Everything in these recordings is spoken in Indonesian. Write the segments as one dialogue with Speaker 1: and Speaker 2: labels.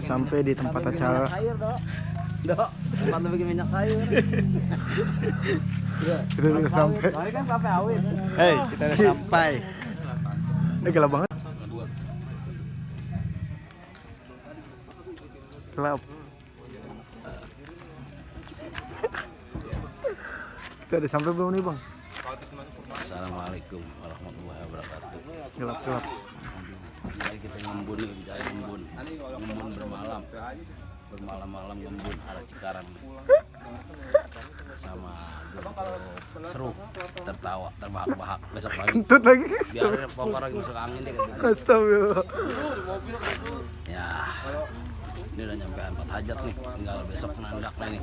Speaker 1: sampai di tempat acara.
Speaker 2: Dok, tempat bikin minyak kayu.
Speaker 1: Kita udah sampai.
Speaker 2: Soalnya kan sampai awet.
Speaker 1: Hei, kita udah sampai. Ini gelap banget. Gelap. Kita udah sampai belum nih, Bang?
Speaker 2: Assalamualaikum warahmatullahi wabarakatuh.
Speaker 1: Gelap.
Speaker 2: Mari kita ngembun nih, mencari ngembun. Ngembun bermalam. Bermalam-malam ngembun arah Cikarang. Sama seru, tertawa, terbahak-bahak besok pagi.
Speaker 1: Kentut lagi.
Speaker 2: Biar kompor lagi masuk angin deh gitu.
Speaker 1: Astagfirullah.
Speaker 2: Ya, ini udah nyampe 4 hajat nih, tinggal besok nandak nih.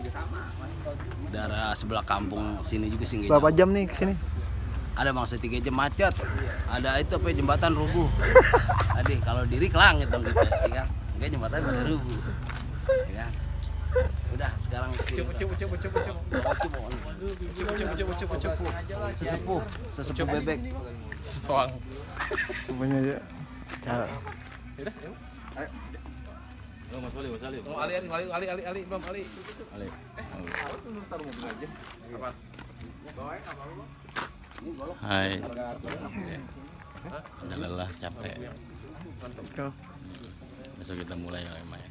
Speaker 2: Daerah sebelah kampung sini juga sih.
Speaker 1: Berapa jam nih kesini?
Speaker 2: Ada mangsa 3 jam macet. Ada itu apa jembatan rubuh. Adik kalau diri ke langit dong kita, ya kan? Enggak jembatan pada rubuh. Ya kan? Udah sekarang sesepuh bebek soang
Speaker 1: Semuanya aja. Cara.
Speaker 2: Ali belum Ali. Hai. Udah lelah, capek.
Speaker 1: Go.
Speaker 2: Besok kita mulai main.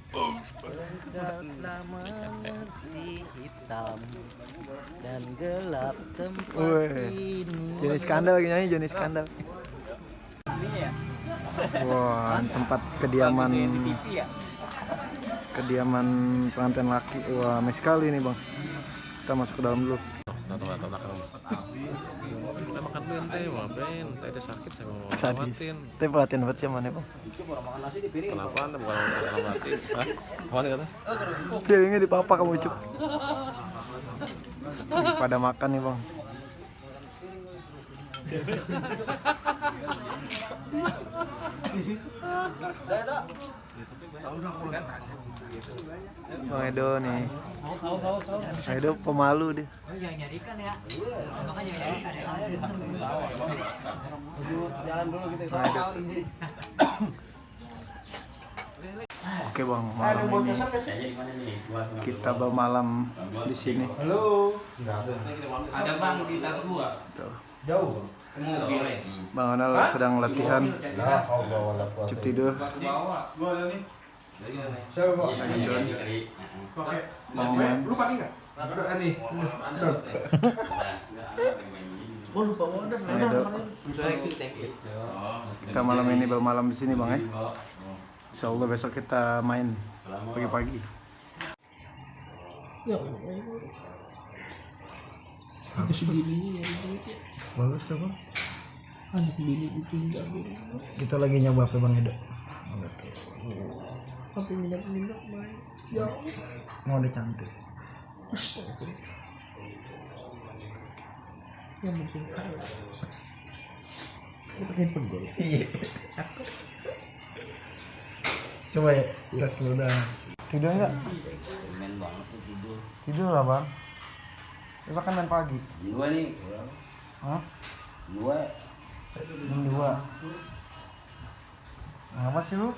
Speaker 2: Hitam dan gelap tempat
Speaker 1: Wih.
Speaker 2: ini.
Speaker 1: Johnny Skandal lagi nyanyi, Johnny Skandal. Wah, tempat kediaman pengantin laki. Wah, mes sekali nih, Bang. Kita masuk ke dalam dulu.
Speaker 3: Kita makan bente, itu sakit saya mau
Speaker 1: Sadis.
Speaker 3: lewatin.
Speaker 1: Tapi pelatihan buat siapa nih, Bang?
Speaker 3: Kenapa anda bukan orang mati? Hah? Apaan kata?
Speaker 1: Piringnya di papa kamu, Cuk. Pada makan nih, Bang. Bang Edo nih. Bang Edo pemalu deh.
Speaker 2: Jalan dulu kita.
Speaker 1: Oke, Bang, malam ini kita bermalam di sini.
Speaker 4: Halo.
Speaker 2: Ada bang di tas gua.
Speaker 1: Tuh.
Speaker 4: Jauh.
Speaker 2: Mobil.
Speaker 1: Bang Onal sedang latihan.
Speaker 4: La haula wala quwata.
Speaker 1: Cuk tidur.
Speaker 4: Siapa, Pak?
Speaker 1: Pakai. Bang Oman.
Speaker 4: Lu pakai enggak? Ada nih. Oh, lupa order.
Speaker 1: Bang Edo. Kita malam ini bermalam di sini, Bang, ya. Insya Allah besok kita main pagi-pagi.
Speaker 4: Ya Allah. Itu sendirinya ya.
Speaker 1: Bagus tuh, Bang.
Speaker 4: Anak bini ditinggal.
Speaker 1: Kita lagi nyoba apa, Bang Edo?
Speaker 4: Apa minyak main? Ya Allah.
Speaker 1: Mau ada cantik.
Speaker 4: Yang mungkin kaya. Kita pakai penggol.
Speaker 1: Iya. Coba ya, tes dulu dah. Tidur enggak?
Speaker 2: Main banget tuh tidur.
Speaker 1: Tidur lah, Bang. Kita kan main pagi.
Speaker 2: Dua nih.
Speaker 1: Hah?
Speaker 2: Dua.
Speaker 1: Jam 2. Ngapa sih lu?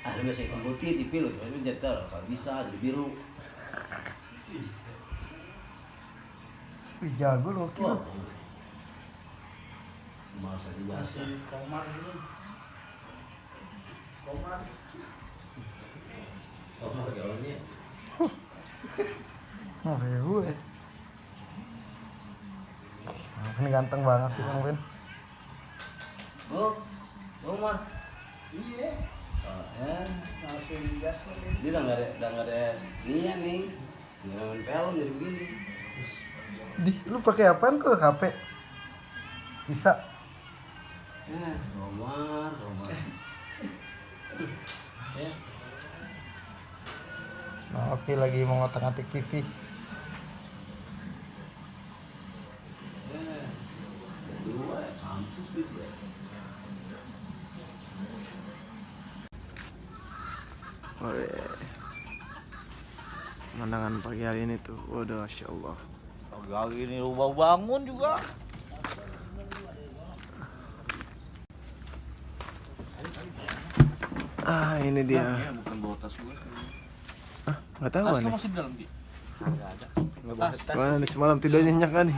Speaker 2: Ada biasa ikan putih TV loh, itu jeter, kalau bisa jadi biru.
Speaker 1: Wih, jago lu, Ki.
Speaker 2: Masa biasa. Komar jalannya.
Speaker 1: Oh, ya gue. Ini ganteng banget sih, Bang Ben.
Speaker 2: Oh, Komar. Iya. Dia udah nggak ada niat nih. Nggak main film jadi begini.
Speaker 1: Lu pakai apaan kok HP? Bisa.
Speaker 2: Komar. Ya.
Speaker 1: Nah, oke, lagi mau ngotak-ngatik TV.
Speaker 2: Dua, campur gitu ya.
Speaker 1: Pemandangan pagi hari ini tuh, waduh, Masya Allah.
Speaker 5: Pagi ini rumah bangun juga.
Speaker 1: Ah, ini dia.
Speaker 3: Ya, bukan bawa tas gue.
Speaker 1: Nggak tahu
Speaker 3: Tas lu
Speaker 1: nih.
Speaker 3: masih di dalam, Ki?
Speaker 1: Mana nih semalam tidak nyenyak kan nih?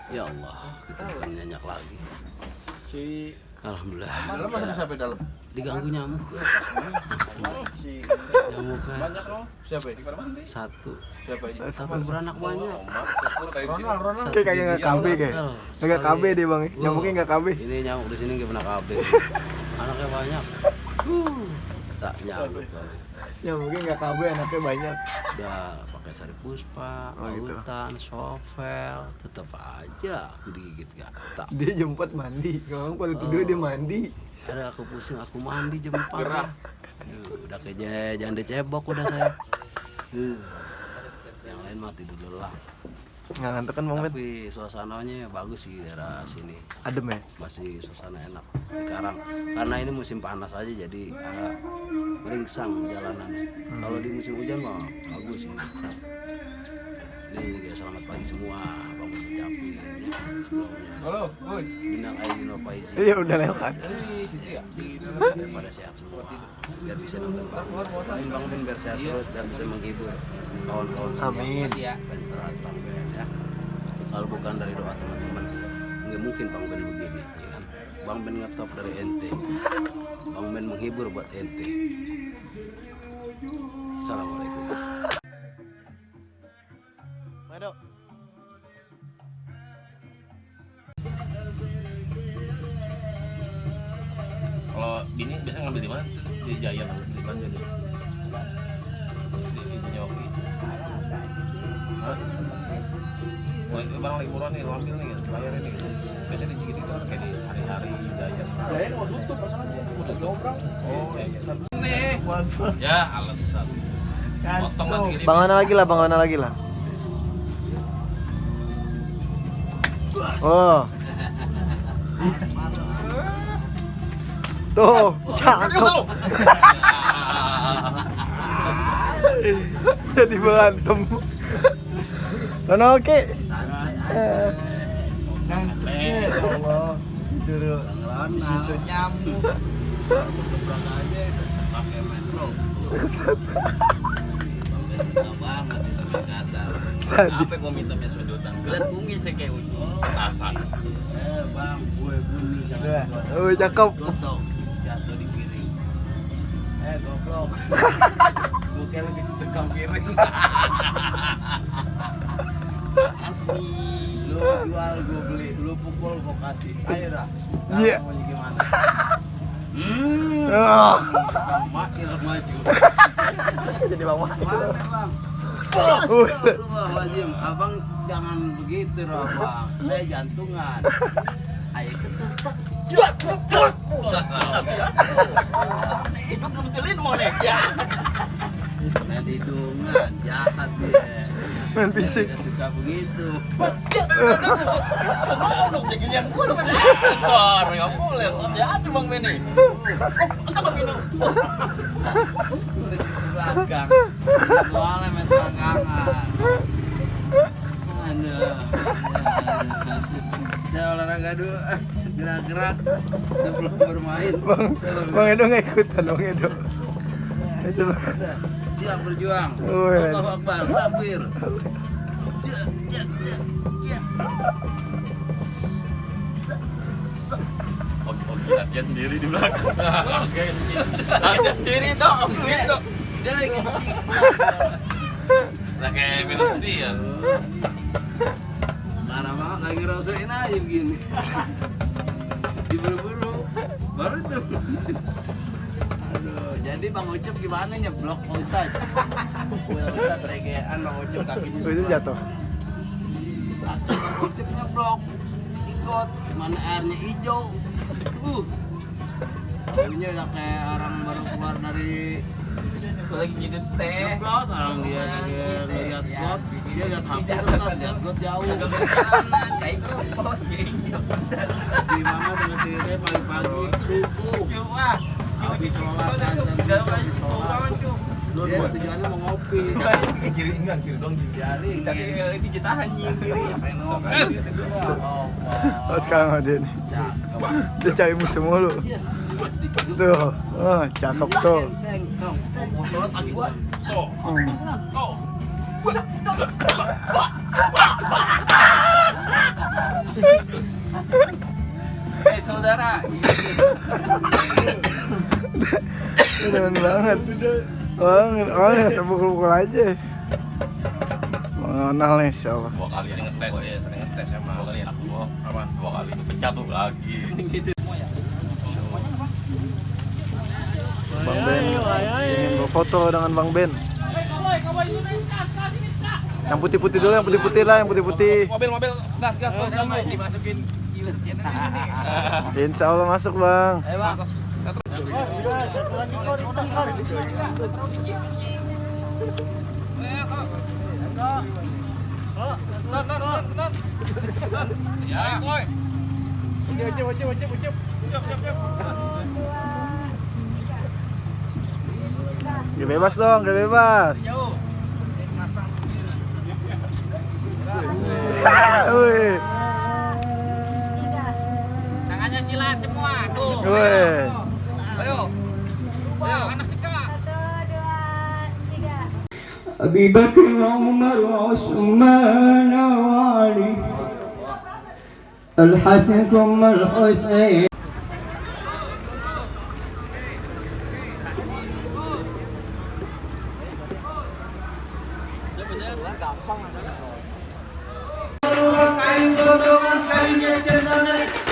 Speaker 2: Ya Allah, kita bukan nyenyak lagi. Alhamdulillah.
Speaker 3: Dalam masa ada sampai dalam?
Speaker 2: Diganggu nyamuk. Nyamuk kan.
Speaker 3: Banyak loh. Siapa ya?
Speaker 2: Satu.
Speaker 3: Siapa aja?
Speaker 2: Tapi beranak banyak.
Speaker 3: Ronald.
Speaker 2: Satu
Speaker 1: Kayak nggak
Speaker 2: gigi
Speaker 1: KB kayak.
Speaker 2: gagal.
Speaker 1: Nggak KB
Speaker 2: Sekali.
Speaker 1: dia bang. Nyamuknya nggak KB.
Speaker 2: Ini nyamuk di sini nggak pernah KB. Anaknya banyak. Tak nyamuk.
Speaker 1: Nyamuknya nggak KB, anaknya banyak.
Speaker 2: Udah pakai sari puspa,
Speaker 1: Oh, gitu.
Speaker 2: lautan, sovel, tetap aja aku digigit gatal.
Speaker 1: Dia jam 4 mandi. Ngomong paling kedua dia mandi.
Speaker 2: Ada aku pusing, aku mandi jam 4. Udah kayak janda cebok udah saya. Yang lain mah tidur lelah.
Speaker 1: Nggak ngantuk kan bang Ben?
Speaker 2: Tapi suasananya bagus sih daerah sini.
Speaker 1: Adem ya?
Speaker 2: Masih suasana enak sekarang. Karena ini musim panas aja jadi agak meringsang jalanan. Kalau di musim hujan mah bagus sih. Ini selamat pagi semua, Bang ucapin ya sebelumnya.
Speaker 3: Halo, woi.
Speaker 2: Minal aidin wal faizin.
Speaker 1: Iya udah lewat.
Speaker 3: Di situ ya?
Speaker 2: Biar pada sehat semua. Biar bisa nonton Bang. Doain Bang Ben biar sehat terus dan bisa menghibur kawan-kawan semua.
Speaker 1: Amin.
Speaker 2: Beneran Bang Ben ya. Kalau bukan dari doa teman-teman, nggak mungkin Bang Ben begini, ya kan? Bang Ben ngetop dari ente. Bang Ben menghibur buat ente. Assalamualaikum.
Speaker 1: Mado.
Speaker 3: Kalau bini biasanya ngambil di mana? Di Giant atau di Banjar nih? Di Nyoki. Hah? Mulai barang lagi murah nih, lu ambil nih, bayar ini gitu. Biasanya digigit itu kayak di hari-hari Giant. Giant mau tutup masalahnya, udah dobrang. Oh, iya. Nih, ya alasan. Potong nanti gini.
Speaker 1: Bang mana lagi lah, bang mana lagi lah. Oh. Tuh, cakep. Jadi berantem. Mana oke? Ya Allah. Tidur.
Speaker 2: Di situ nyamuk. Berapa aja pakai metro. Suka banget itu main kasar.
Speaker 5: Apa gua minta sudutan? Lihat bumi saya kayak petasan.
Speaker 2: Bang, kue bunyi jangan digodok.
Speaker 1: Oh, cakep.
Speaker 2: Godok, jatuh di piring. Goblok. Bukan lagi tekam piring. Asik. Lu jual, gua beli. Lu pukul, gua kasih. Ayo dah.
Speaker 1: Iya.
Speaker 2: Kamu mau gimana?
Speaker 1: Ah.
Speaker 2: Bang Mail maju.
Speaker 1: Jadi bang mana?
Speaker 2: Mana bang? Astagfirullahaladzim, abang jangan begitu dong bang. Saya jantungan. Ayo ketutup.
Speaker 5: Itu kebetulan mau nih ya.
Speaker 2: Main hidungan, jahat dia.
Speaker 1: Main fisik.
Speaker 2: Dia suka begitu.
Speaker 5: Ngomong beginian gua lu kan sensor, enggak boleh. Hati-hati Bang Beni. Entar Bang minum.
Speaker 2: Udah di belakang. Nggak boleh main selangkangan. Aduh. Saya olahraga dulu. Gerak-gerak sebelum bermain.
Speaker 1: Bang Edo nggak ikutan, Bang Edo.
Speaker 2: Siap berjuang.
Speaker 1: Wih.
Speaker 2: Allahu Akbar, takbir. Siap, siap, siap, siap.
Speaker 5: Oke, latihan sendiri di belakang.
Speaker 2: Oke.
Speaker 5: Latihan sendiri dong.
Speaker 2: Dia lagi.
Speaker 3: Nah, kayak minum sepian.
Speaker 2: Parah banget lagi ngerasain aja begini. Diburu-buru. Baru itu. Aduh, jadi Bang Ucup gimana nyeblok Pak Ustaz? Pak Ustaz tegean Bang Ucup kakinya
Speaker 1: Oh, itu jatuh.
Speaker 2: Kaki Bang Ucup nyeblok. Ikut, mana airnya hijau. Tahunya udah kayak orang baru keluar dari
Speaker 5: Lagi nyedut teh.
Speaker 2: nyeblos, orang dia kayak ngeliat got, dia lihat HP dekat, lihat got jauh.
Speaker 5: Kayak bos
Speaker 2: Di mana tiba-tiba pagi-pagi subuh.
Speaker 5: Cuma
Speaker 2: Habis sholat aja, habis sholat. Dia tujuannya mau ngopi.
Speaker 5: kiri dong.
Speaker 2: Jadi
Speaker 5: Lagi jetahan
Speaker 2: ya pengen ngopi.
Speaker 1: Oh sekarang ada nih.
Speaker 2: Cakep.
Speaker 1: Dia cari musuh mulu.
Speaker 2: Iya.
Speaker 1: Tuh, oh, cakep tuh.
Speaker 2: Mulut kaki gua.
Speaker 1: Hmm.
Speaker 5: Saudara.
Speaker 1: Keren banget. Oh, ya pukul-pukul aja. Mengenal nih, insyaallah.
Speaker 3: 2 kali sering ngetes ya, sering ngetes emang. 2 kali enak gua. Apa? 2 kali itu pecah tuh lagi.
Speaker 1: Bang Ben ingin berfoto dengan Bang Ben. Yang putih-putih dulu, yang putih-putih lah, yang putih-putih.
Speaker 3: Mobil, gas,
Speaker 2: Dimasukin ilet channel ini.
Speaker 1: Insya Allah masuk Bang.
Speaker 2: Ayo Bang.
Speaker 3: Ya, boy.
Speaker 1: Gak bebas dong, gak bebas. Wih.
Speaker 5: Tangannya silat semua tuh.
Speaker 1: Wih.
Speaker 5: Ayo. Anak sikap.
Speaker 6: 1, 2, 3 أبي بكر وعمر وعثمان وعلي الحسن ثم الحسين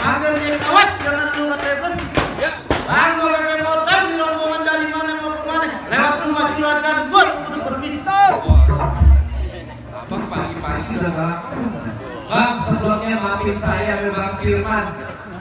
Speaker 4: agar dia awas jangan lupa besi. Bang, gue pakai motor di rombongan dari mana mau ke mana? Lewat rumah juragan gue kudu berpistol.
Speaker 7: Abang pagi-pagi udah galak. Bang, sebelumnya maafin saya Bang Firman,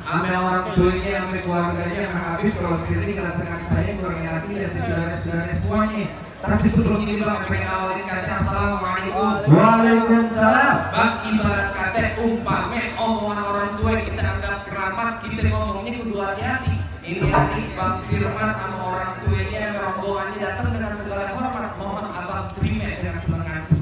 Speaker 7: sama orang tuanya, sama keluarganya, sama Habib, terus ini kedatangan saya kurang hati dan saudara-saudara semuanya. Tapi sebelum ini Bang, pengen awalin kata Assalamualaikum.
Speaker 4: Waalaikumsalam.
Speaker 7: Bang, ibarat kata umpame omongan orang tua kita anggap keramat, kita ngomongnya kudu hati-hati. Ini hari Bang Firman sama orang tuanya, rombongannya datang dengan segala hormat, mohon abang terima dengan senang hati.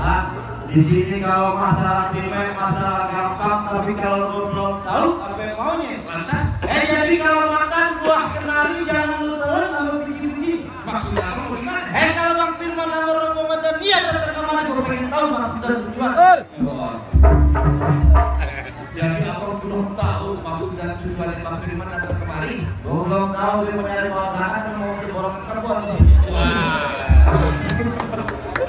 Speaker 4: Nah, di sini kalau masalah primer masalah gampang, tapi kalau lu belum tahu apa yang maunya.
Speaker 7: Lantas,
Speaker 4: Jadi kalau makan buah kenari jangan lu telan sama biji-biji.
Speaker 7: maksudnya apa bagaimana?
Speaker 4: Kalau Bang Firman sama rombongan dan dia datang kemana, gue pengen tahu maksud dan tujuan.
Speaker 7: Jadi abang belum tahu maksud dan tujuan Bang Firman datang kemari.
Speaker 4: Gue belum tahu dia mau nyari kontrakan atau mau beli borongan karbon di sini.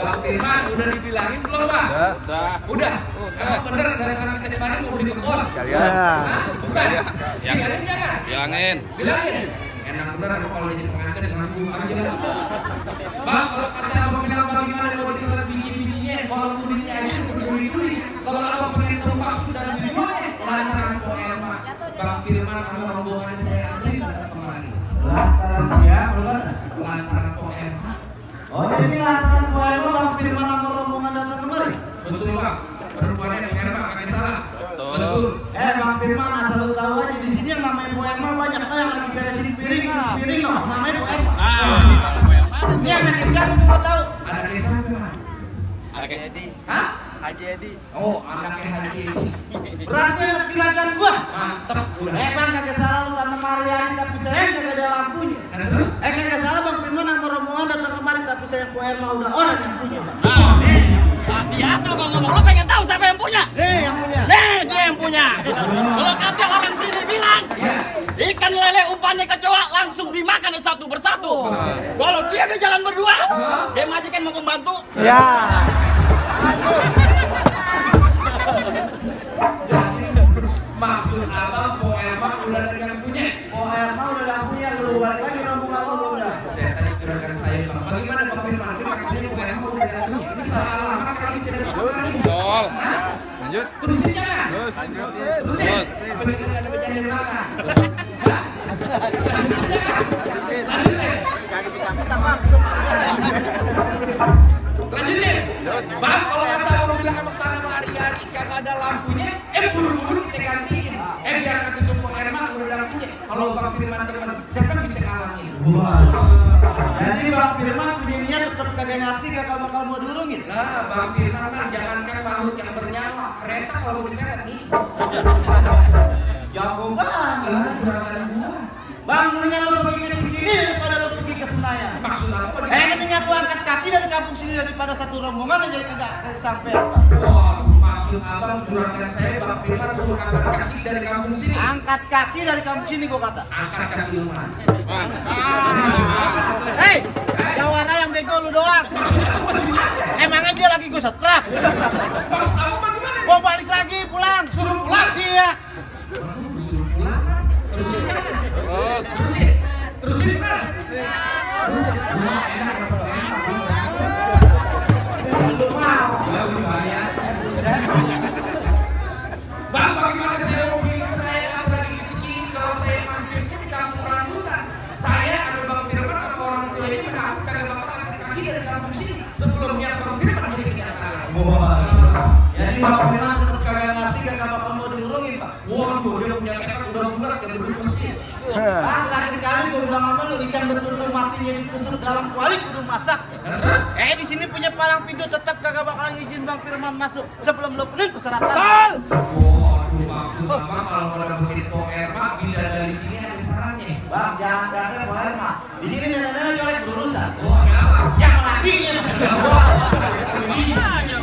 Speaker 7: Bang Firman udah dibilangin belum Bang? Udah. Emang bener dari kami kita kemarin mau beli kebun?
Speaker 1: Ya.
Speaker 7: Bukan. Bilangin jangan.
Speaker 3: Bilangin.
Speaker 7: Bilangin. Enak bener aku kalau jadi pengantin dengan bunga aja lah. Bang, kalau kata abang bilang bagaimana mau dikelar biji-bijinya, kalau kudinya aja berduri-duri. Kalau abang pengen tahu maksud dan tujuannya, lantaran poema Bang Firman sama rombongan saya nanti datang kemari.
Speaker 4: Lantaran siapa lu kan?
Speaker 7: Lantaran poema.
Speaker 4: Oh jadi ini lantaran poema Bang Firman sama rombongan datang kemari.
Speaker 7: Betul Bang, perempuannya poema pakai salah. Betul.
Speaker 4: Bang Firman asal lu tahu aja di sini yang namanya poema banyak yang lagi beresin piring loh, namanya poema. Ini anaknya siapa tuh mau tahu?
Speaker 7: Ada kisah Bang.
Speaker 3: Oke.
Speaker 7: Hah?
Speaker 5: Haji Edi.
Speaker 7: Oh, anaknya Haji Edi.
Speaker 4: Berarti anak juragan gua.
Speaker 7: Mantep udah.
Speaker 4: Bang kagak salah lu Tante Mariani tapi saya kagak ada lampunya.
Speaker 7: Nah, terus?
Speaker 4: Kagak salah Bang Firman sama rombongan datang kemari tapi saya poema udah orang yang punya Bang.
Speaker 5: Ya tuh kalau ngomong lo pengen tahu siapa yang punya?
Speaker 4: Yang punya.
Speaker 5: Dia yang punya. Kalau kata orang sini bilang, ikan lele umpannya kecoa langsung dimakan satu persatu. Kalau dia di jalan berdua, dia majikan mau membantu.
Speaker 1: Ya.
Speaker 7: Maksud abang poema udah ada yang punya.
Speaker 4: Poema udah ada punya lu balik lagi rombongan lu udah.
Speaker 7: Saya tanya juragan saya Bang, bagaimana Bang Firman? Ini maksudnya poema udah ada punya. Ini salah alamat kali tidak ada.
Speaker 3: Betul. Lanjut.
Speaker 7: Terusin jangan. Terusin. Apa kita ada bercanda di belakang? Hah? Lanjutin. Bang, kalau kata orang bilang abang tanah Mariani kagak ada lampunya, buru-buru kita gantiin. Biar kata semua Herman udah ada lampunya. Kalau Bang Firman teman, siapa yang bisa ngalangin?
Speaker 4: Jadi Bang Firman dirinya tetap kagak ngerti kakak bakal mau durungin.
Speaker 7: Nah, Bang Firman kan jangankan makhluk yang bernyawa, kereta kalau berderet nih.
Speaker 4: Jago banget.
Speaker 7: Lah, juragan gua.
Speaker 4: Bang, mendingan lu pergi ke sini daripada lu pergi ke Senayan.
Speaker 7: Maksud apa?
Speaker 4: Mendingan lu angkat kaki dari kampung sini daripada satu rombongan aja kagak sampai apa.
Speaker 7: Wah, maksud abang juragan saya Bang Firman suruh angkat kaki dari kampung sini.
Speaker 4: Angkat kaki dari kampung sini gua kata.
Speaker 7: Angkat kaki rumah.
Speaker 4: Hei, jawara yang bego lu doang. Emangnya dia lagi gua setrap.
Speaker 7: Maksud abang bagaimana?
Speaker 4: Gua balik lagi pulang.
Speaker 7: Suruh pulang.
Speaker 4: Iya.
Speaker 7: Suruh pulang. Terusin benar.
Speaker 4: Lu mau.
Speaker 7: Ya udah bayar. Bang, bagaimana saya mau bikin saya lagi kecil kalau saya mampirnya di kampung rambutan? Saya sama Bang Firman sama orang tua ini kagak bakal angkat kaki dari kampung sini sebelumnya Bang Firman jadi kenyataan.
Speaker 4: Jadi Bang Firman tetap kagak ngerti kagak bakal mau diurungin, Pak.
Speaker 7: Waduh, dia punya tekad udah bulat dan belum pasti.
Speaker 4: Bang, terakhir kali gua bilang sama lu ikan betul-betul matinya ditusuk dalam kuali kudu masak.
Speaker 7: Terus?
Speaker 4: Di sini punya palang pintu tetap kagak bakalan izin Bang Firman masuk sebelum lu penuh persyaratan.
Speaker 7: Waduh, maksud abang kalau mau dapetin poker mah bila dari sini ada sarannya.
Speaker 4: Bang, jangan datang poher mah. Di sini nenek-nenek colek berurusan.
Speaker 7: Oh, kenapa?
Speaker 4: Yang latinya.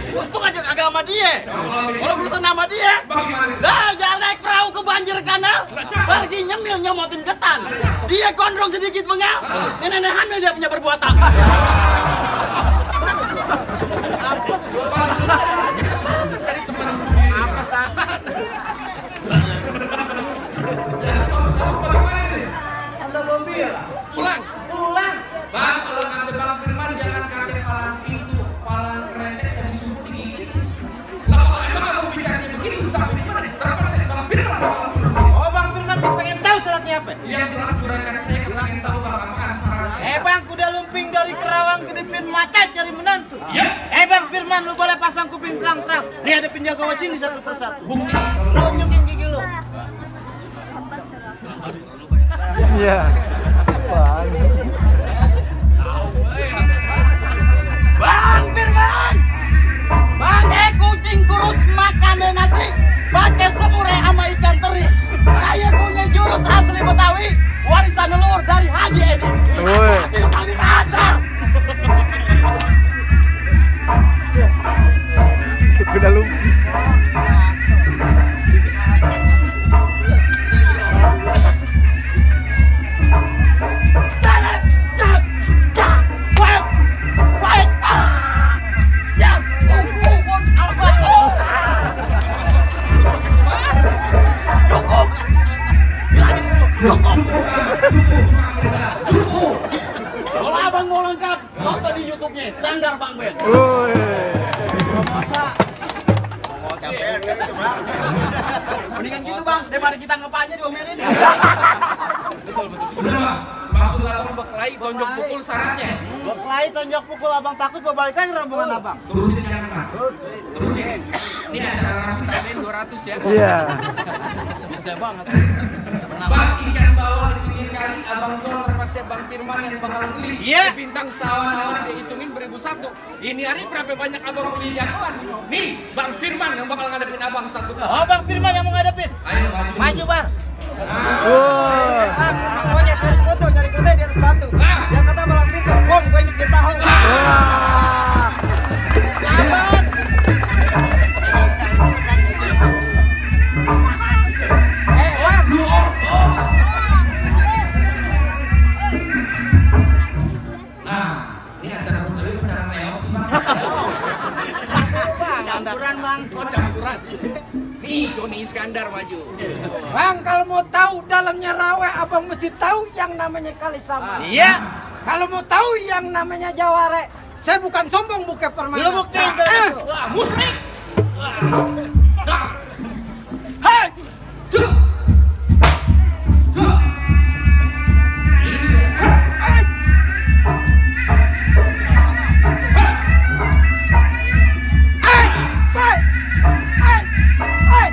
Speaker 5: Untung aja kagak sama dia. Kalau berusaha sama dia,
Speaker 7: Bagaimana?
Speaker 5: dah jangan naik perahu ke banjir kanal. Pergi nyemil nyomotin ketan. Dia gondrong sedikit mengal. Nenek hamil dia punya perbuatan. Apes gua. Apes amat.
Speaker 4: Anda belum bilang.
Speaker 5: Pulang.
Speaker 4: Pulang.
Speaker 7: Bang, kalau kata Bang Firman jangan kata palang pintu, palang kerentek yang disuruh digigit. Lah kalau emang kamu bicaranya begitu sampai di mana? Terpaksa Bang Firman.
Speaker 4: Oh, Bang Firman pengen tahu syaratnya apa?
Speaker 7: Yang jelas juragan saya pengen tahu Bang apaan sarannya.
Speaker 4: Bang, kuda lumping dari Kerawang ke Dipin Mata cari menantu.
Speaker 7: Ya.
Speaker 4: Bang Firman, lu boleh pasang kuping terang-terang. Nih ada penjaga sini satu persatu.
Speaker 7: Bukti.
Speaker 4: Lu nyukin gigi lu.
Speaker 1: Iya.
Speaker 5: Bang Firman. Bang kucing kurus makan nasi. Pakai semure sama ikan teri. Saya punya jurus asli Betawi. Warisan leluhur dari Haji Edi.
Speaker 1: Woi.
Speaker 5: Kami mantap.
Speaker 1: Kuda lumping.
Speaker 5: Kalau abang mau lengkap, nonton di YouTube-nya Sanggar Bang Ben.
Speaker 1: Woi.
Speaker 5: Mendingan gitu bang, daripada kita ngepanya diomelin.
Speaker 7: Udah Bang, maksud abang berkelahi tonjok pukul syaratnya.
Speaker 4: Berkelahi tonjok pukul abang takut gua balik lagi rombongan abang.
Speaker 7: Terusin jangan Bang. Terusin. Ini acara rambutan 200 ya.
Speaker 1: Iya.
Speaker 5: Bisa banget.
Speaker 7: Bang, ikan bawal di pinggir kali, abang tol terpaksa Bang Firman yang bakal beli.
Speaker 5: Iya.
Speaker 7: Di bintang sawan-sawan dihitungin beribu-satu. Ini hari berapa banyak abang beli jagoan? Nih, Bang Firman yang bakal ngadepin abang satu kelas.
Speaker 4: Oh, Bang Firman yang mau ngadepin.
Speaker 7: Ayo maju.
Speaker 4: Maju, Bar.
Speaker 1: Woi.
Speaker 4: Pokoknya dari foto di atas batu. Yang kata malam pintu, bom, gue nyetir tahu.
Speaker 1: Wah.
Speaker 4: Selamat.
Speaker 7: Nah, ini acara Betawi acara reok sih Bang.
Speaker 4: Campuran, Bang.
Speaker 7: Oh, campuran. Nih, Doni Iskandar maju.
Speaker 8: Bang, kalau mau tahu dalamnya rawa, abang mesti tahu yang namanya kali sama.
Speaker 4: Iya.
Speaker 8: Kalau mau tahu yang namanya jaware, saya bukan sombong, bukan permainan.
Speaker 4: Lu buktiin dulu.
Speaker 7: Wah, musrik.
Speaker 8: Hai,
Speaker 7: Cuk. Cuk.
Speaker 8: hai, hai, hai, hai, hai.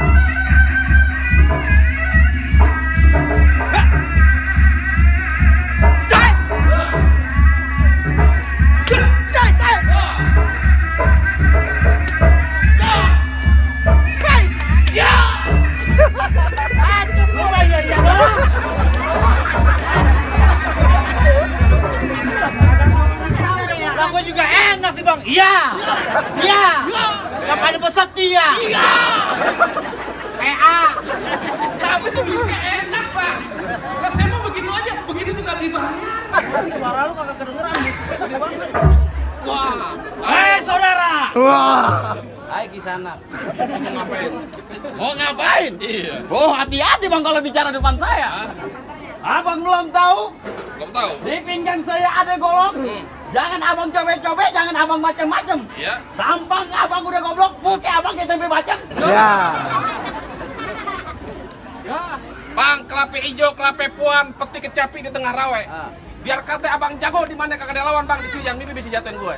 Speaker 8: Jai. Jai, jai.
Speaker 5: lu kagak kedengeran. Gede banget.
Speaker 3: Wah.
Speaker 5: Hei saudara.
Speaker 1: Wah.
Speaker 2: Hai Kisanak.
Speaker 3: Mau ngapain?
Speaker 5: Mau ngapain?
Speaker 3: Iya.
Speaker 5: Oh hati-hati bang kalau bicara depan saya. Abang belum tahu?
Speaker 3: Belum tahu.
Speaker 5: Di pinggang saya ada golok. Jangan abang coba-coba, jangan abang macam-macam.
Speaker 3: Iya.
Speaker 5: Tampang abang udah goblok, muka abang kayak tempe bacem.
Speaker 1: Ya.
Speaker 3: Bang, kelape hijau, kelape puan, peti kecapi di tengah rawe. Biar kata abang jago di mana kagak ada lawan bang, di sini yang mimpi bisa jatuhin gue.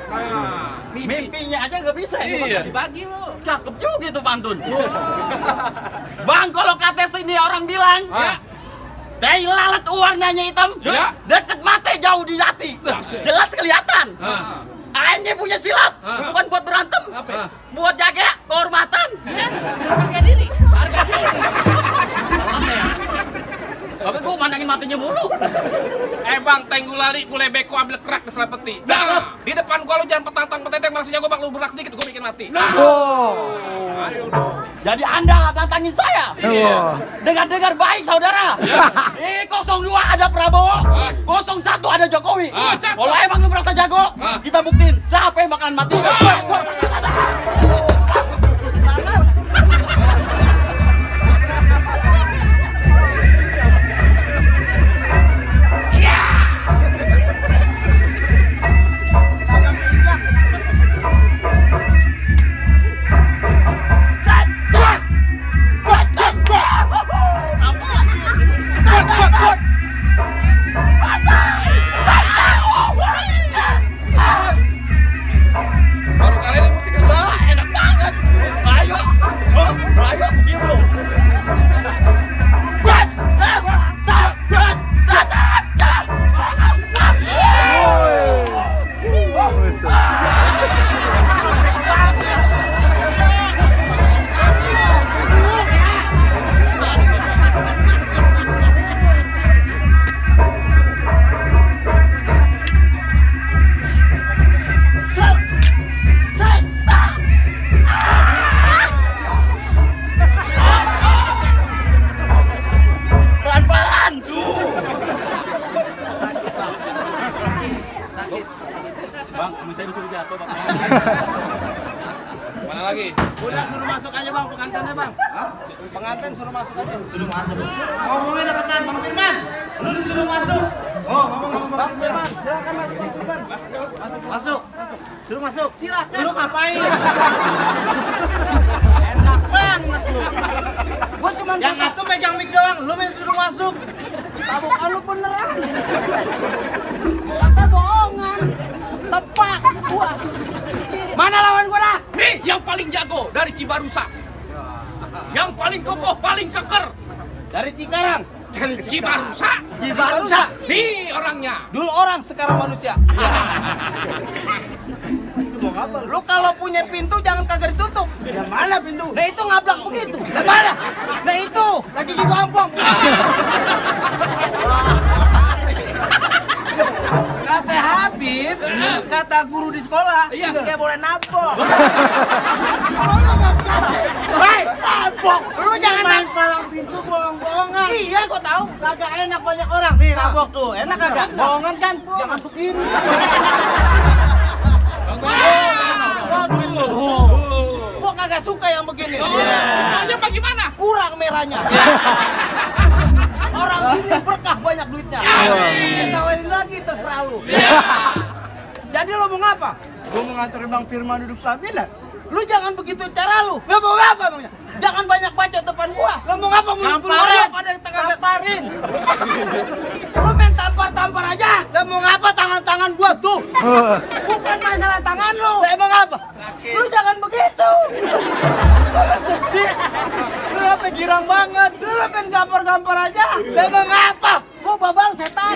Speaker 5: Mimpinya aja nggak bisa.
Speaker 3: Iya.
Speaker 5: Dibagi lu. Cakep juga itu pantun. Bang, kalau kata sini orang bilang, teh lalat warnanya hitam,
Speaker 3: Ya.
Speaker 5: deket mata jauh di hati, jelas kelihatan. Aing punya silat, bukan buat berantem, buat jaga kehormatan. Harga diri. Harga diri. Tapi gua mandangin matanya mulu.
Speaker 3: Bang, tenggu lari, gue beko ambil kerak di selah peti. Nah, di depan gua lu jangan petang-petang merasa jago bang, lu berak sedikit gue bikin mati.
Speaker 1: Oh.
Speaker 3: Ayo dong.
Speaker 5: Jadi Anda tantangin saya.
Speaker 1: Wah.
Speaker 5: Dengar-dengar baik saudara. 02 ada Prabowo, 01 ada Jokowi.
Speaker 3: Cakep.
Speaker 5: Kalau emang lu merasa jago, kita buktiin siapa yang bakalan mati.
Speaker 3: Baru kali ini musik kan?
Speaker 5: Enak banget. Ayo, ayo, diam lu. Bas, bas, tak, tak, tak, tak, tak. Pelan-pelan.
Speaker 2: Sakit.
Speaker 5: Bang, saya disuruh jatuh, Bang.
Speaker 3: Mana lagi?
Speaker 2: Udah suruh masuk aja bang pengantinnya bang. Pengantin suruh masuk aja.
Speaker 4: Suruh masuk. Ngomongnya deketan, Bang Firman. Lu disuruh masuk. Oh, ngomong Bang Firman.
Speaker 2: Silakan masuk Bang Firman.
Speaker 4: Masuk. Suruh masuk.
Speaker 2: Silakan.
Speaker 4: Lu ngapain? Enak banget lu.
Speaker 2: Gua cuma
Speaker 4: Yang satu megang mic doang, lu main suruh masuk.
Speaker 2: tabukan lu beneran. Kata bohongan. Tepak puas. Mana lawan gua dah?
Speaker 3: Nih yang paling jago dari Cibarusa. Yang paling kokoh, paling keker
Speaker 2: Dari Cikarang.
Speaker 3: Cibarusa.
Speaker 2: Cibarusa.
Speaker 3: Nih orangnya.
Speaker 2: Dulu orang, sekarang manusia. Lu kalau punya pintu jangan kagak ditutup.
Speaker 4: Yang mana pintu?
Speaker 2: Nah itu ngablak begitu. Yang mana? Nah itu lagi gigi gampang. Kata Habib, kata guru di sekolah, kayak boleh nabok.
Speaker 4: Hei,
Speaker 2: Nabok, lu jangan
Speaker 4: main
Speaker 2: nabok.
Speaker 4: palang pintu bohong-bohongan.
Speaker 2: Iya, gua tahu.
Speaker 4: Kagak enak banyak orang. Nih, nabok tuh. Enak kagak? Bohongan kan? Jangan begini. Waduh.
Speaker 2: Gua kagak suka yang begini.
Speaker 3: Aja bagaimana?
Speaker 2: Kurang merahnya. Orang sini berkah banyak duitnya. Disawarin lagi terserah lu. Jadi lu mau ngapa?
Speaker 4: Gua mau nganterin Bang Firman duduk sambilan.
Speaker 2: Lu jangan begitu cara lu. Lu mau ngapa emangnya? Jangan banyak bacot depan gua.
Speaker 4: Lu mau ngapa? Mau
Speaker 2: Orang pada tengah tamparin. Lu main tampar-tampar aja.
Speaker 4: Lu mau ngapa tangan-tangan gua tuh?
Speaker 2: Bukan masalah tangan lu.
Speaker 4: Lah emang apa?
Speaker 2: Lu jangan begitu.
Speaker 4: Sedih. Lu apa girang banget?
Speaker 2: Lu main gampar-gampar aja.
Speaker 4: Lah emang apa?
Speaker 2: Gua babang setan.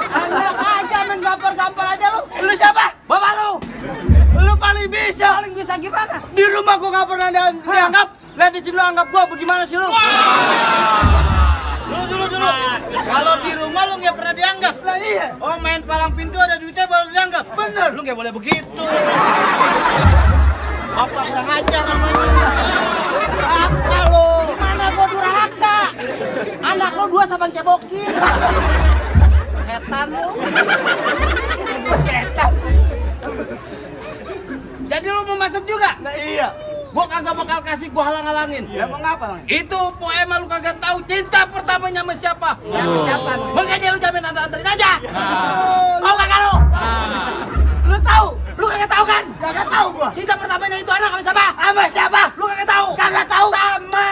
Speaker 2: Enak aja main gampar-gampar aja lu.
Speaker 4: Lu siapa?
Speaker 2: Bapak lu.
Speaker 4: Lu paling bisa.
Speaker 2: Paling bisa gimana?
Speaker 4: Di rumah gua nggak pernah dianggap. Lihat di sini lu anggap gua bagaimana sih lu? Dulu. Kalau di rumah lu nggak pernah dianggap.
Speaker 2: Lah iya.
Speaker 4: Oh main palang pintu ada duitnya baru dianggap.
Speaker 2: Bener.
Speaker 4: Lu nggak boleh begitu. Apa kurang ajar namanya?
Speaker 2: Durhaka lu. Mana gua durhaka?
Speaker 5: Anak lo 2 sabang cebokin. Setan lu.
Speaker 8: Setan.
Speaker 2: Jadi lu mau masuk juga?
Speaker 8: Nah iya.
Speaker 2: Gua kagak bakal kasih, gua halang-halangin.
Speaker 8: Ya mau ngapa, Bang?
Speaker 2: Itu poema lu kagak tahu cinta pertamanya sama siapa?
Speaker 8: Sama siapa?
Speaker 2: Makanya lu jamin anterin aja.
Speaker 5: Tahu kagak lo? Lu tahu? Lu kagak tahu kan?
Speaker 8: Kagak tahu gua.
Speaker 5: Cinta pertamanya itu anak sama siapa?
Speaker 8: Sama siapa?
Speaker 5: Lu kagak tahu?
Speaker 8: Kagak tahu.
Speaker 5: Sama.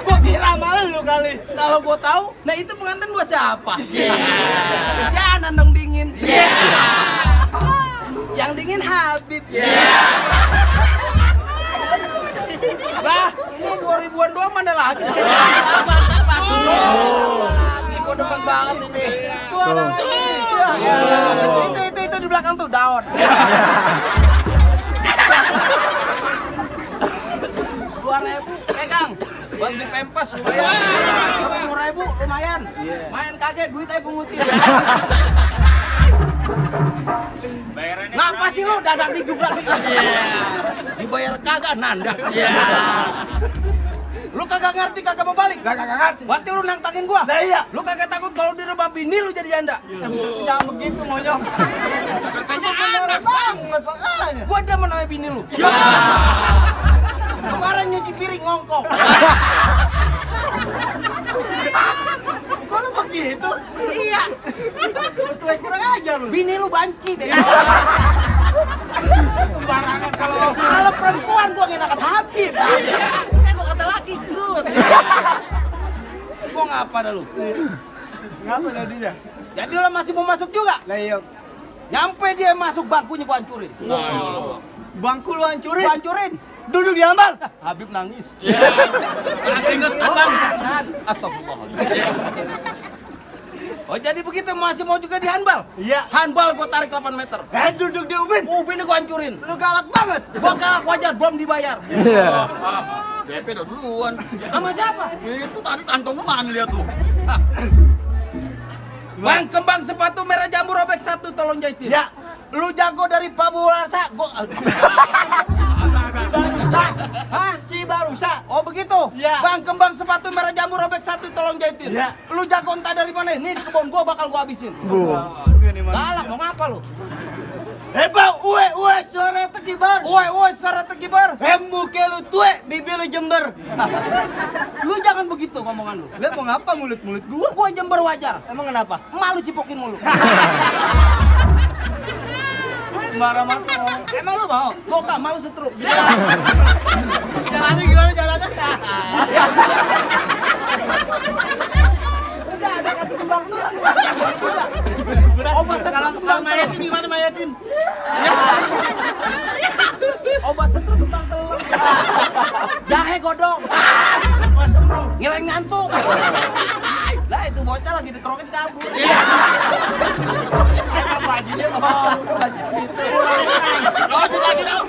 Speaker 8: Gua kira malu lu kali.
Speaker 2: Kalau gua tahu, nah itu pengantin gua siapa? Kesianan dong dingin. Yang dingin Habib. Lah, ini 2000-an doang mana lagi? Sabar. Lagi gua depan banget ini. Tuh ada lagi. Itu di belakang tuh daun. 2.000, Kang. Buat beli pempes lumayan. 10.000 lumayan. Main kaget duit aja pungutin. Ngapa sih lu dadak digubrak? Dibayar kagak nandak. Lu kagak ngerti, kagak mau balik.
Speaker 8: Kagak ngerti.
Speaker 2: Berarti lu nantangin gua.
Speaker 8: Nah iya.
Speaker 2: Lu kagak takut kalau di rumah bini lu jadi janda?
Speaker 8: Jangan begitu monyong.
Speaker 2: Makanya anak
Speaker 8: banget makanya.
Speaker 2: gua demen sama bini lu. Kemarin nyuci piring ngongkong.
Speaker 8: Kalau begitu?
Speaker 2: Iya.
Speaker 8: Betul kurang ajar lu.
Speaker 2: Bini lu banci deh.
Speaker 8: Sembarangan
Speaker 2: Kalau perempuan gua ngenakan Habib. Kayak gua kata laki, trut. Gua ngapa dah lu?
Speaker 8: Ngapa jadinya?
Speaker 2: Jadi lo masih mau masuk juga?
Speaker 8: Lah iya.
Speaker 2: Nyampe dia masuk bangkunya gua hancurin.
Speaker 8: Bangku lu hancurin.
Speaker 2: Gua hancurin.
Speaker 8: Duduk di ambal.
Speaker 2: Habib nangis.
Speaker 3: Ingat
Speaker 2: Astagfirullahaladzim. Oh jadi begitu, masih mau juga di handbal?
Speaker 8: Iya.
Speaker 2: Handbal gua tarik 8 meter.
Speaker 8: Duduk di ubin.
Speaker 2: Ubinnya gua hancurin.
Speaker 8: Lu galak banget.
Speaker 2: Gua galak wajar, belum dibayar.
Speaker 3: DP udah duluan.
Speaker 2: Sama siapa?
Speaker 3: Itu tadi kantongnya mana lihat tuh.
Speaker 2: Bang, kembang sepatu merah jambu robek 1, tolong jahitin.
Speaker 8: Ya.
Speaker 2: Lu jago dari Pabularsa, gua...
Speaker 8: Cibarusa.
Speaker 2: Hah?
Speaker 8: Cibarusa.
Speaker 2: Oh begitu?
Speaker 8: Ya.
Speaker 2: Bang, kembang sepatu merah jambu robek 1, tolong jahitin.
Speaker 8: Ya.
Speaker 2: Lu jago entah dari mana? Nih di kebun gua bakal gua habisin. Galak, mau ngapa lu?
Speaker 8: Bang, uwe, suara tekibar.
Speaker 2: Woi, suara tegibar.
Speaker 8: Muka lu tue, bibi lu jember.
Speaker 2: Lu jangan begitu ngomongan lu.
Speaker 8: Lihat mau ngapa mulut-mulut gua?
Speaker 2: Gua jember wajar.
Speaker 8: Emang kenapa?
Speaker 2: Malu cipokin mulu.
Speaker 8: Marah-marah. Emang lu mau?
Speaker 2: Gua gak malu setruk.
Speaker 8: Jalannya gimana jalannya?
Speaker 2: Udah ada kasih kembang tulang. Obat setruk kembang
Speaker 8: Mayatin
Speaker 2: tulang.
Speaker 8: gimana Mayatin?
Speaker 2: Obat setruk kembang tulang. Jahe godong. Ngilang ngantuk. Lah itu bocah lagi dikerokin kabur.
Speaker 8: Emang bajunya mau.
Speaker 2: Baju begitu.
Speaker 3: Lanjut lagi dong.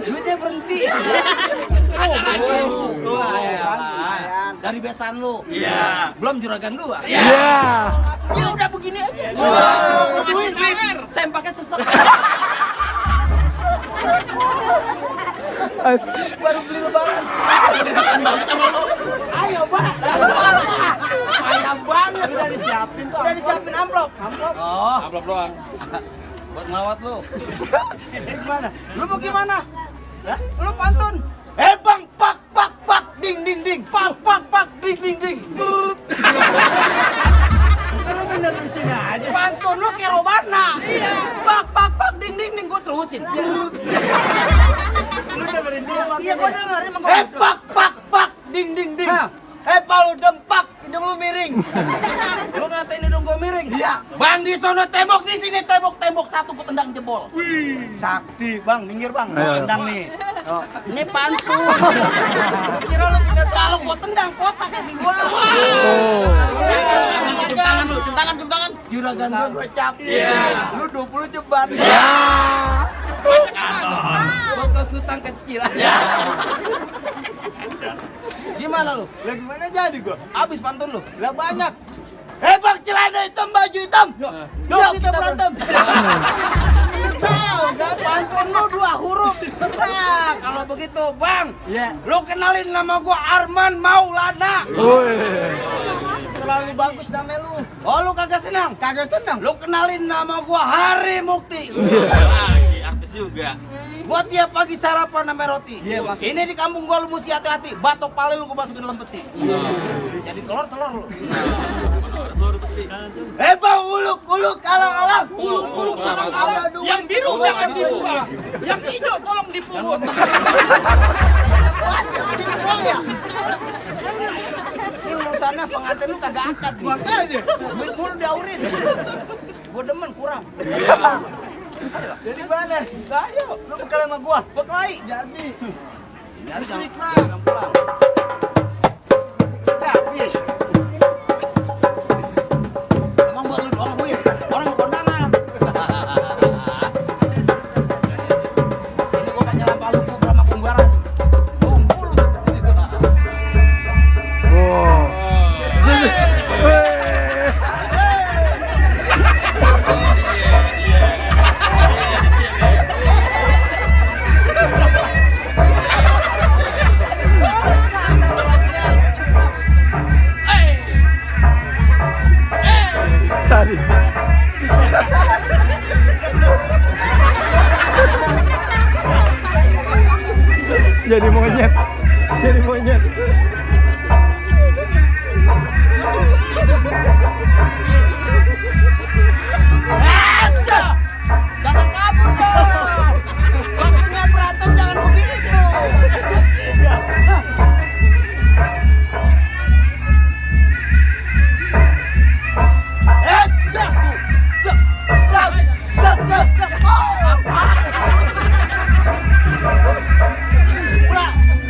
Speaker 2: Duitnya berhenti. Dari besan lu.
Speaker 3: Iya.
Speaker 2: Belum juragan gua.
Speaker 1: Iya.
Speaker 2: Ya udah begini aja. Duit. Sempaknya sesek. Baru beli lebaran. Ayo, Pak. Sayang banget.
Speaker 8: Udah disiapin tuh.
Speaker 2: Udah disiapin amplop. Oh,
Speaker 3: Amplop doang.
Speaker 2: buat ngelawat lu.
Speaker 8: Gimana?
Speaker 2: Lu mau gimana? Lu pantun.
Speaker 8: Bang, pak, ding, pak, ding. Kalau bener di sini aja.
Speaker 2: Pantun lu kayak Robana. Iya. Pak, ding, gua terusin.
Speaker 8: Lu dengerin dia makanya.
Speaker 2: Iya, gua dengerin emang gua.
Speaker 8: Pak, ding.
Speaker 2: Hah?
Speaker 8: Palu dempak, hidung lu miring.
Speaker 2: Lu ngatain hidung gua miring?
Speaker 8: Iya.
Speaker 2: Bang, di sono tembok, di sini tembok 1 gua tendang jebol.
Speaker 8: Wih, sakti, Bang, minggir Bang.
Speaker 1: Ayo.
Speaker 8: Tendang nih. Oh.
Speaker 2: Ini pantun. Kira lu pindah kalau gua tendang kotak kaki gua.
Speaker 3: Jam tangan.
Speaker 2: Juragan gua gocap. Lu 20 ceban. Buat kos kutang kecil. Gimana lu?
Speaker 8: Lah gimana jadi gua?
Speaker 2: Habis pantun lu?
Speaker 8: Lah banyak. Bang, celana hitam, baju hitam.
Speaker 2: Yuk kita berantem. Lu tahu kan pantun lu 2 huruf. Nah, kalau begitu, Bang. Lu kenalin nama gua Arman Maulana.
Speaker 8: Terlalu bagus nama lu.
Speaker 2: Oh, lu kagak senang?
Speaker 8: Kagak senang.
Speaker 2: Lu kenalin nama gua Hari Mukti.
Speaker 5: Artis juga.
Speaker 2: Gua tiap pagi sarapan sama roti. Ini di kampung gua lu mesti hati-hati. Batok pale lu gua masukin dalam peti. Jadi telur lu. Bang, uluk alang-alang. Uluk alang-alang.
Speaker 3: Yang biru jangan dibuka. Yang hijau tolong dipungut.
Speaker 2: Ini urusannya pengantin lu kagak akad. Makanya duit mulu diaurin. Gua demen kurang.
Speaker 8: Jadi mana?
Speaker 2: Ayo,
Speaker 8: Lu bekal sama gua.
Speaker 2: berkelahi.
Speaker 8: Jadi.
Speaker 2: Jadi jangan pulang.
Speaker 8: Habis.
Speaker 2: Emang buat lu doang duit. Orang mau kondangan. Ini gua pakai lampa lupu sama pembaran. Kumpul lu.
Speaker 1: Wow. Sadis. Jadi monyet. Jadi monyet.
Speaker 2: Jangan kabur dong. Waktunya berantem jangan begitu.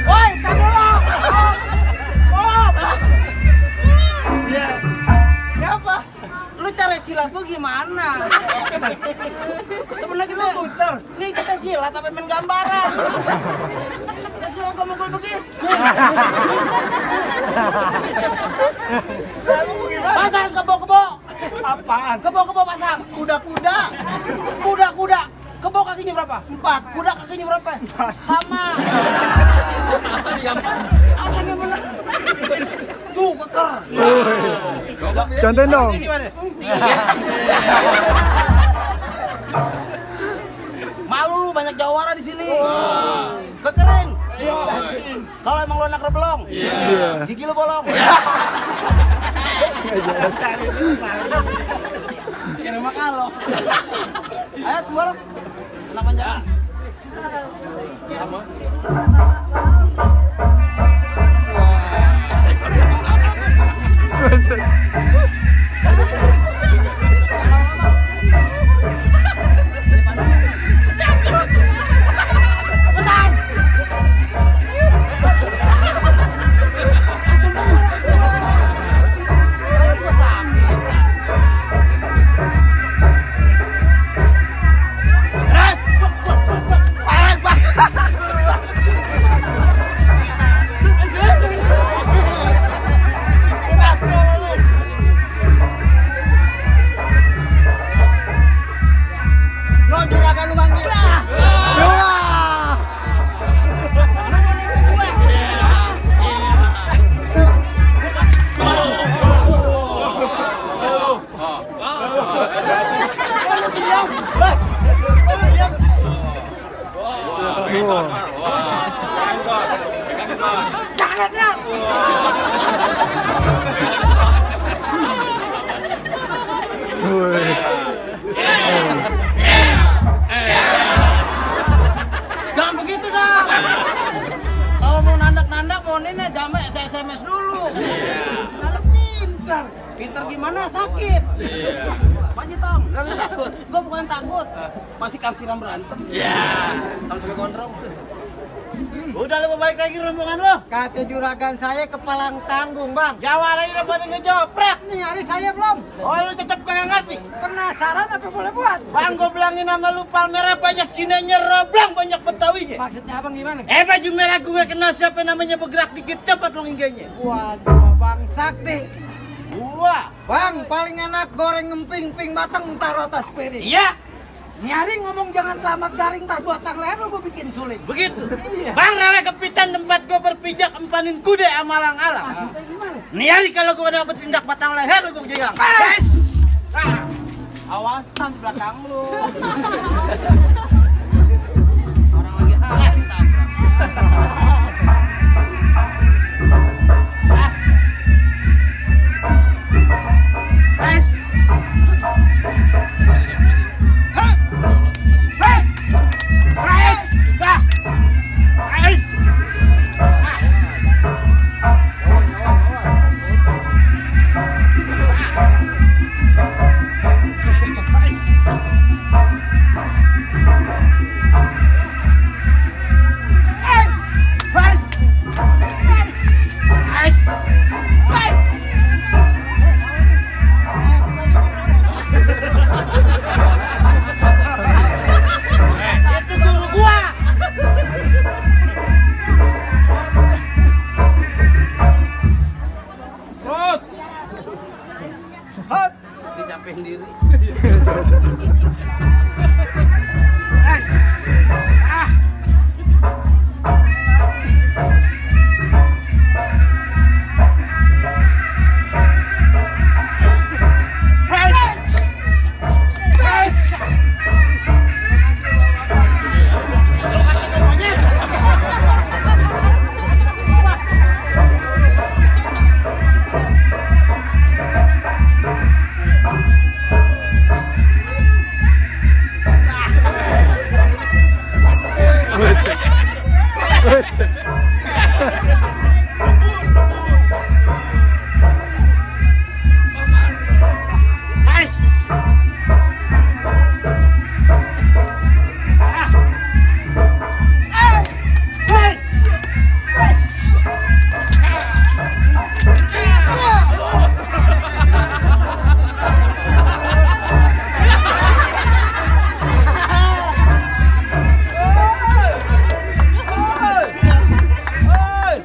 Speaker 2: Woi, tar dulu. Siapa? Lu cara silat lu gimana? Sebenarnya kita silat tapi main gambaran. Kita silat gak mukul begitu. Pasang kebo-kebo.
Speaker 8: Apaan?
Speaker 2: Kebo-kebo pasang.
Speaker 8: Kuda-kuda.
Speaker 2: Kuda-kuda. Kebo kakinya berapa? 4. Kuda kakinya berapa? Sama. Asangnya bener. Tuh, keker.
Speaker 1: Contohin dong.
Speaker 2: Malu lu banyak jawara di sini. Kekerin. Kalau emang lu anak rebelong.
Speaker 1: Iya.
Speaker 2: Gigi lu bolong. Kira mah kalau. Ayo keluar. Anak panjang. Sama. Jangan begitu dong. Kalau mau nandak-nandak mau nenek jambe SMS dulu. Lalu pintar. Pintar gimana? Sakit. Pak Jitong, takut. Gue bukan takut. Masih kan siram berantem. Kalau sampai gondrong.
Speaker 4: Udah lu balik lagi rombongan lu.
Speaker 8: Kata juragan saya kepalang tanggung, Bang.
Speaker 4: Jawa lagi lu pada ngejoprak.
Speaker 8: Nih hari saya belum.
Speaker 4: Oh lu tetap kagak ngerti.
Speaker 8: Penasaran apa boleh buat?
Speaker 4: Bang gua bilangin nama lu Palmerah banyak Cinanya roblang banyak Betawinya.
Speaker 8: Maksudnya abang gimana?
Speaker 4: Baju merah gue kenal siapa namanya bergerak dikit cepat lu ngingganya.
Speaker 8: Waduh, Bang Sakti.
Speaker 4: Gua.
Speaker 8: Bang, paling enak goreng ngemping-ping mateng taruh atas piring.
Speaker 4: Iya.
Speaker 8: Nyari ngomong jangan selamat garing tar buatang leher lu gue bikin sulit.
Speaker 5: Begitu.
Speaker 8: Iya.
Speaker 5: Bang rawe kepitan tempat gue berpijak empanin kude amalang alam.
Speaker 8: Maksudnya gimana?
Speaker 5: Nih hari kalau gue dapat tindak batang leher lu gue bilang.
Speaker 2: Awasan belakang lu. Orang lagi ditabrak.
Speaker 5: Itu guru gua.
Speaker 2: Terus. Hop. Dicapain diri.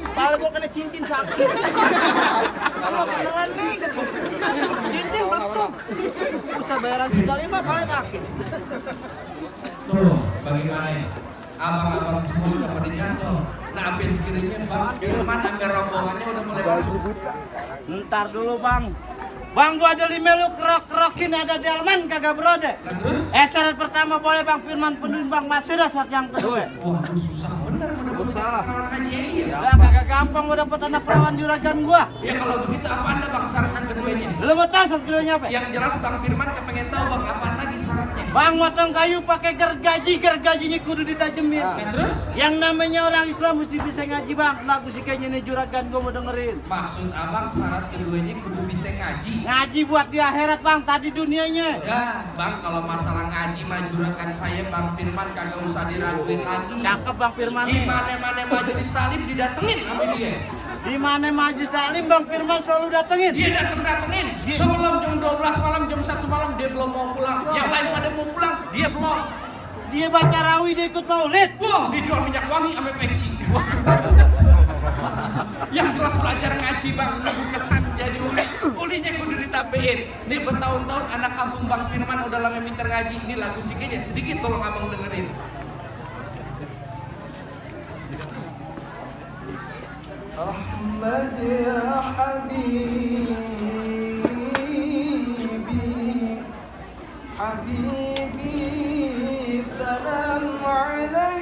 Speaker 2: Kepala gua kena cincin sakit. Kalau beneran nih, cincin betuk. Usah bayaran 35 paling sakit.
Speaker 7: Tuh, bagaimana ya? Abang-abang semua udah pada jatuh. Nah, habis kirinya Bang Firman sampai rombongannya udah mulai masuk.
Speaker 5: Ntar dulu bang. Bang gua ada lima lu kerok-kerokin ada delman kagak berode.
Speaker 7: Terus?
Speaker 5: Syarat pertama boleh Bang Firman penuhin Bang Masira saat yang kedua.
Speaker 7: Waduh, susah bener
Speaker 2: Salah.
Speaker 7: orang haji ya.
Speaker 5: Lah kagak gampang gua dapet anak perawan juragan gua.
Speaker 7: Ya kalau begitu apa anda Bang syarat keduanya?
Speaker 5: Lu mau tahu syarat keduanya apa?
Speaker 7: Yang jelas Bang Firman kepengen tahu Bang apa lagi syaratnya.
Speaker 5: Bang motong kayu pakai gergajinya kudu ditajemin.
Speaker 7: Terus?
Speaker 5: Yang namanya orang Islam mesti bisa ngaji Bang. Lagu si kayaknya nih juragan gua mau dengerin.
Speaker 7: Maksud abang syarat keduanya kudu bisa ngaji.
Speaker 5: Ngaji buat di akhirat Bang, tadi dunianya.
Speaker 7: Ya, Bang kalau masalah ngaji mah juragan saya Bang Firman kagak usah diraguin lagi.
Speaker 5: Cakep Bang Firman
Speaker 7: Di
Speaker 5: nih.
Speaker 7: mana-mana majelis talim didatengin sama dia.
Speaker 5: Di mana majelis taklim Bang Firman selalu datengin.
Speaker 7: Dia datengin. Sebelum jam 12 malam, jam 1 malam dia belum mau pulang. Yang lain pada mau pulang, dia belum.
Speaker 5: Dia baca rawi, dia ikut maulid.
Speaker 7: Wah, dijual minyak wangi sama peci. Yang jelas belajar ngaji Bang, bukan jadi uli. Ulinya kudu ditapein. Nih bertahun-tahun anak kampung Bang Firman udah lama minta ngaji. Ini lagu sikitnya sedikit tolong abang dengerin.
Speaker 6: أحمد يا حبيبي حبيبي سلام عليك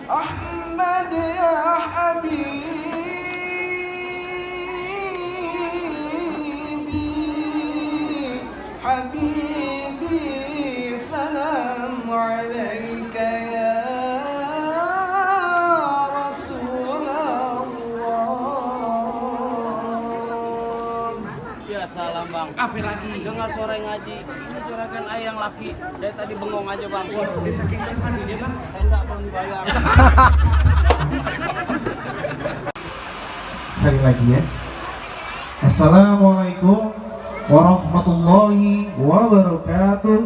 Speaker 6: أحمد يا حبيبي حبيبي سلام عليك يا رسول الله
Speaker 2: Ya salam Bang.
Speaker 7: Apa lagi?
Speaker 2: Dengar suara yang ngaji. Ini juragan ayah yang laki. Dari tadi bengong aja bang.
Speaker 7: Waduh, dia saking tersandunya bang.
Speaker 2: Tenda belum dibayar.
Speaker 4: Sekali lagi ya. Assalamualaikum warahmatullahi wabarakatuh.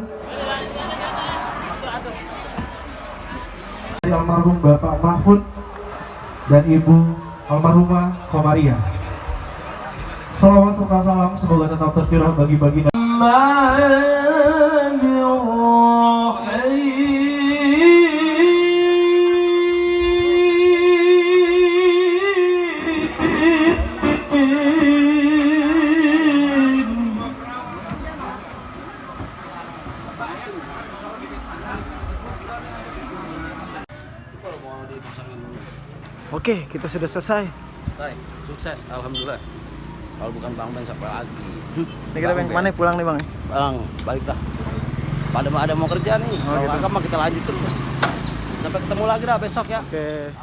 Speaker 4: Almarhum Bapak Mahfud dan Ibu almarhumah Komaria. Salawat serta salam semoga tetap tercurah bagi-bagi.
Speaker 1: Oke, kita sudah selesai.
Speaker 2: Selesai. Sukses. Alhamdulillah. Kalau bukan Bang Ben siapa lagi?
Speaker 1: Ini kita yang kemana pulang nih bang?
Speaker 2: Bang, balik dah. Ada mau kerja nih. Kalau
Speaker 1: gitu.
Speaker 2: agak mah kita lanjut terus. Sampai ketemu lagi dah besok ya.
Speaker 1: Oke.